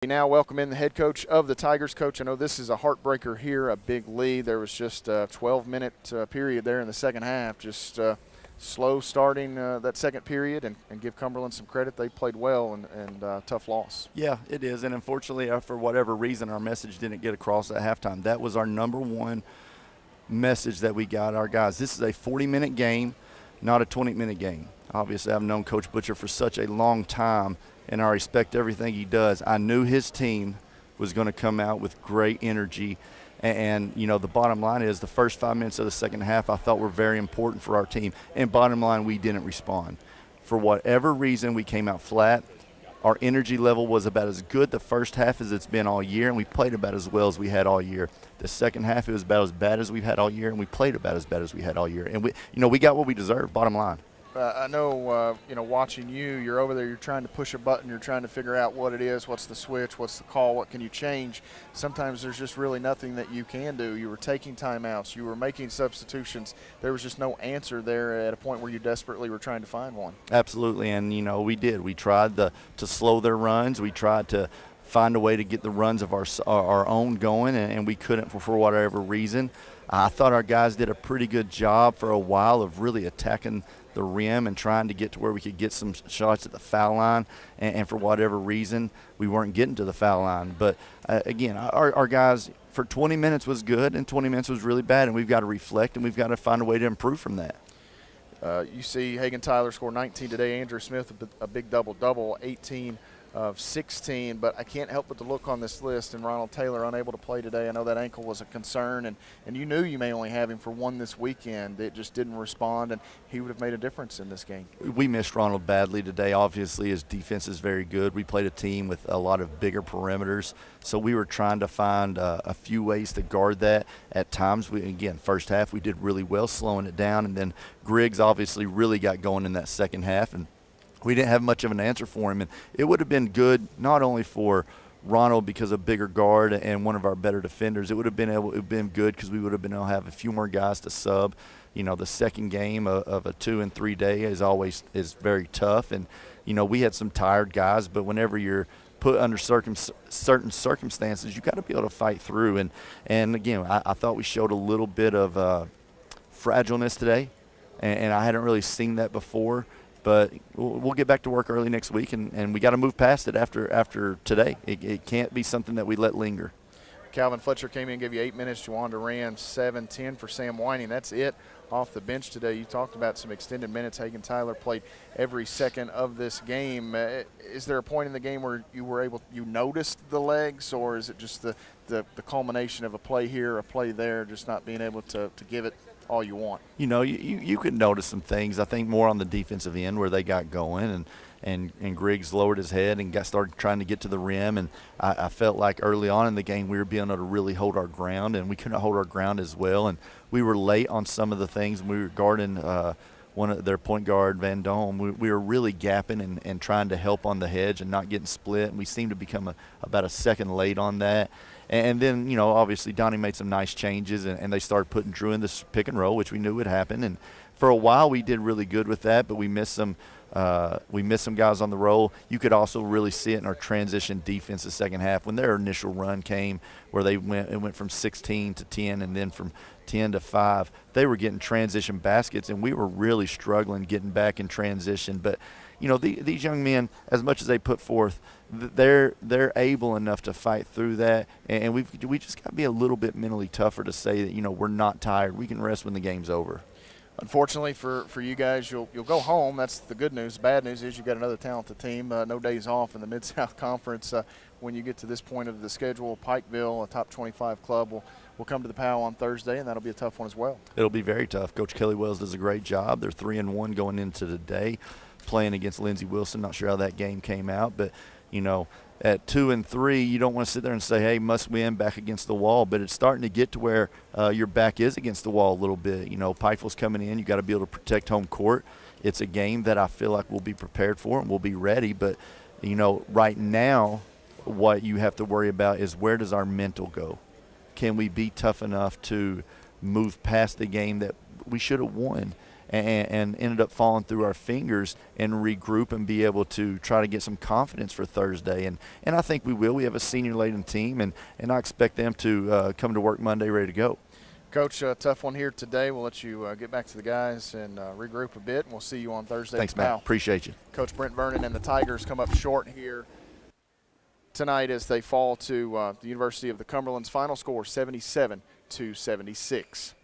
We now welcome in the head coach of the Tigers. Coach, I know this is a heartbreaker here, a big lead. There was just a 12-minute period there in the second half, just slow starting that second period, and give Cumberland some credit. They played well and tough loss. Yeah, it is, and unfortunately, for whatever reason, our message didn't get across at halftime. That was our number one message that we got our guys. This is a 40-minute game, not a 20-minute game. Obviously, I've known Coach Butcher for such a long time, and I respect everything he does. I knew his team was going to come out with great energy. And, you know, the bottom line is the first 5 minutes of the second half I thought were very important for our team. And bottom line, we didn't respond. For whatever reason, we came out flat. Our energy level was about as good the first half as it's been all year, and we played about as well as we had all year. The second half, it was about as bad as we've had all year, and we played about as bad as we had all year. And, we got what we deserved, bottom line. I know, watching you, you're over there, you're trying to push a button, you're trying to figure out what it is, what's the switch, what's the call, what can you change. Sometimes there's just really nothing that you can do. You were taking timeouts, you were making substitutions. There was just no answer there at a point where you desperately were trying to find one. Absolutely, and, we did. We tried to slow their runs. We tried to find a way to get the runs of our own going, and we couldn't for whatever reason. I thought our guys did a pretty good job for a while of really attacking the rim and trying to get to where we could get some shots at the foul line, and for whatever reason, we weren't getting to the foul line. But, again, our guys for 20 minutes was good and 20 minutes was really bad, and we've got to reflect and we've got to find a way to improve from that. You see Hagen Tyler score 19 today. Andrew Smith, a big double-double, 18 of 16, but I can't help but to look on this list, and Ronald Taylor unable to play today. I know that ankle was a concern, and you knew you may only have him for one this weekend. It just didn't respond, and he would have made a difference in this game. We missed Ronald badly today. Obviously, his defense is very good. We played a team with a lot of bigger perimeters, so we were trying to find a few ways to guard that. At times, first half, we did really well slowing it down, and then Griggs obviously really got going in that second half, and we didn't have much of an answer for him. And it would have been good not only for Ronald because of bigger guard and one of our better defenders. It would have been good because we would have been able to have a few more guys to sub. The second game of a 2 and 3 day is very tough. And, we had some tired guys, but whenever you're put under certain circumstances, you got to be able to fight through. And again, I thought we showed a little bit of fragileness today, and I hadn't really seen that before. But we'll get back to work early next week, and we got to move past it after today. It can't be something that we let linger. Calvin Fletcher came in and gave you 8 minutes. Juwan Duran, 7-10 for Sam Whining. That's it off the bench today. You talked about some extended minutes. Hagen Tyler played every second of this game. Is there a point in the game where you noticed the legs, or is it just the culmination of a play here, a play there, just not being able to give it all you want? You could notice some things. I think more on the defensive end where they got going, and Griggs lowered his head and started trying to get to the rim. And I felt like early on in the game we were being able to really hold our ground, and we couldn't hold our ground as well. And we were late on some of the things. We were guarding one of their point guard, Van Dome. We were really gapping and trying to help on the hedge and not getting split. And we seemed to become about a second late on that. And then, obviously Donnie made some nice changes, and they started putting Drew in this pick and roll, which we knew would happen. And for a while we did really good with that, but we missed some guys on the roll. You could also really see it in our transition defense the second half when their initial run came, where it went from 16 to 10 and then from 10 to 5. They were getting transition baskets, and we were really struggling getting back in transition. But these young men, as much as they put forth, they're able enough to fight through that, and we just got to be a little bit mentally tougher to say that we're not tired. We can rest when the game's over. Unfortunately for you guys, you'll go home. That's the good news. The bad news is you've got another talented team. No days off in the Mid-South Conference. When you get to this point of the schedule, Pikeville, a top 25 club, will come to the POW on Thursday, and that'll be a tough one as well. It'll be very tough. Coach Kelly Wells does a great job. They're 3-1 going into today, playing against Lindsey Wilson. Not sure how that game came out, but at 2-3, you don't want to sit there and say, hey, must win, back against the wall. But it's starting to get to where your back is against the wall a little bit. Pikeville's coming in. You got to be able to protect home court. It's a game that I feel like we'll be prepared for and we'll be ready. But, right now what you have to worry about is where does our mental go? Can we be tough enough to move past the game that we should have won and ended up falling through our fingers and regroup and be able to try to get some confidence for Thursday. And I think we will. We have a senior-laden team, and I expect them to come to work Monday ready to go. Coach, a tough one here today. We'll let you get back to the guys and regroup a bit, and we'll see you on Thursday. Thanks, Matt. Appreciate you. Coach Brent Vernon and the Tigers come up short here tonight as they fall to the University of the Cumberlands. Final score 77-76.